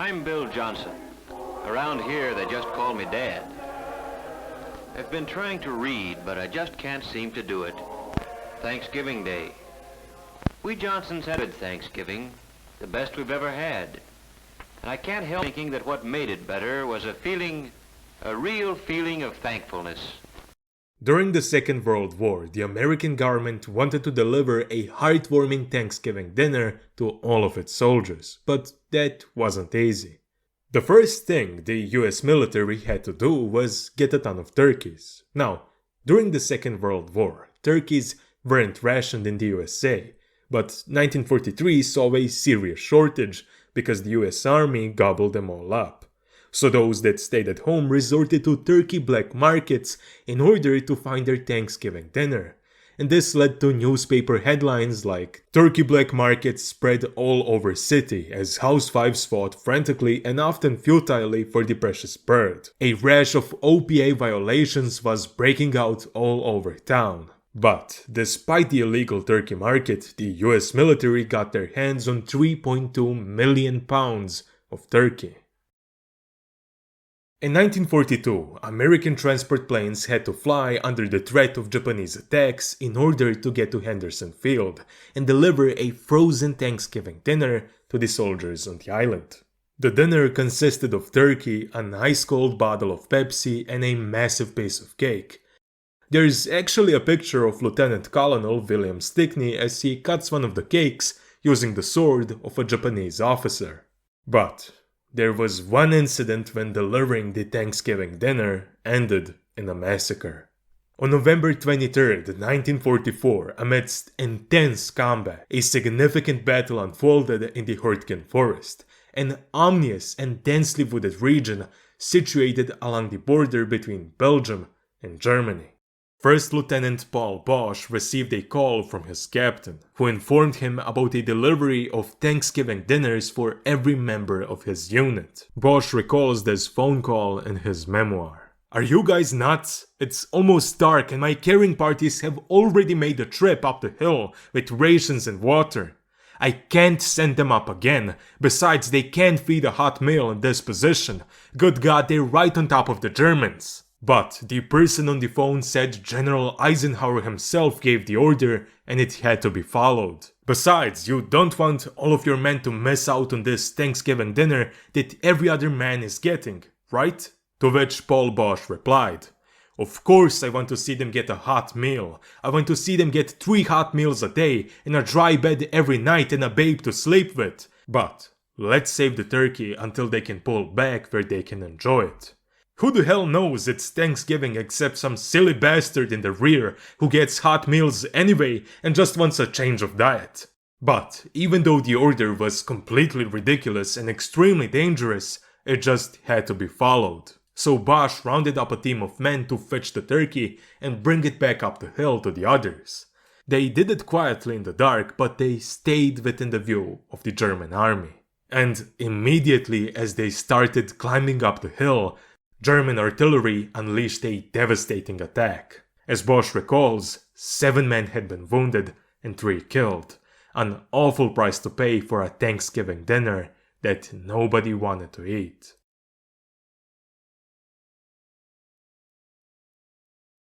I'm Bill Johnson. Around here, they just call me Dad. I've been trying to read, but I just can't seem to do it. Thanksgiving Day. We Johnsons had a Thanksgiving, the best we've ever had. And I can't help thinking that what made it better was a real feeling of thankfulness. During the Second World War, the American government wanted to deliver a heartwarming Thanksgiving dinner to all of its soldiers, but that wasn't easy. The first thing the US military had to do was get a ton of turkeys. Now, during the Second World War, turkeys weren't rationed in the USA, but 1943 saw a serious shortage because the US Army gobbled them all up. So those that stayed at home resorted to turkey black markets in order to find their Thanksgiving dinner. And this led to newspaper headlines like "Turkey black markets spread all over city as housewives fought frantically and often futilely for the precious bird." A rash of OPA violations was breaking out all over town. But despite the illegal turkey market, the US military got their hands on 3.2 million pounds of turkey. In 1942, American transport planes had to fly under the threat of Japanese attacks in order to get to Henderson Field and deliver a frozen Thanksgiving dinner to the soldiers on the island. The dinner consisted of turkey, an ice-cold bottle of Pepsi, and a massive piece of cake. There's actually a picture of Lieutenant Colonel William Stickney as he cuts one of the cakes using the sword of a Japanese officer. But there was one incident when delivering the Thanksgiving dinner ended in a massacre. On November 23, 1944, amidst intense combat, a significant battle unfolded in the Hurtgen Forest, an ominous and densely wooded region situated along the border between Belgium and Germany. First Lieutenant Paul Bosch received a call from his captain, who informed him about a delivery of Thanksgiving dinners for every member of his unit. Bosch recalls this phone call in his memoir. "Are you guys nuts? It's almost dark and my carrying parties have already made the trip up the hill with rations and water. I can't send them up again. Besides, they can't feed a hot meal in this position. Good God, they're right on top of the Germans." But the person on the phone said General Eisenhower himself gave the order and it had to be followed. Besides, you don't want all of your men to miss out on this Thanksgiving dinner that every other man is getting, right? To which Paul Bosch replied, "Of course I want to see them get a hot meal. I want to see them get 3 hot meals a day and a dry bed every night and a babe to sleep with. But let's save the turkey until they can pull back where they can enjoy it. Who the hell knows it's Thanksgiving except some silly bastard in the rear who gets hot meals anyway and just wants a change of diet." But even though the order was completely ridiculous and extremely dangerous, it just had to be followed. So Bosch rounded up a team of men to fetch the turkey and bring it back up the hill to the others. They did it quietly in the dark, but they stayed within the view of the German army. And immediately as they started climbing up the hill, German artillery unleashed a devastating attack. As Bosch recalls, 7 men had been wounded and 3 killed. An awful price to pay for a Thanksgiving dinner that nobody wanted to eat.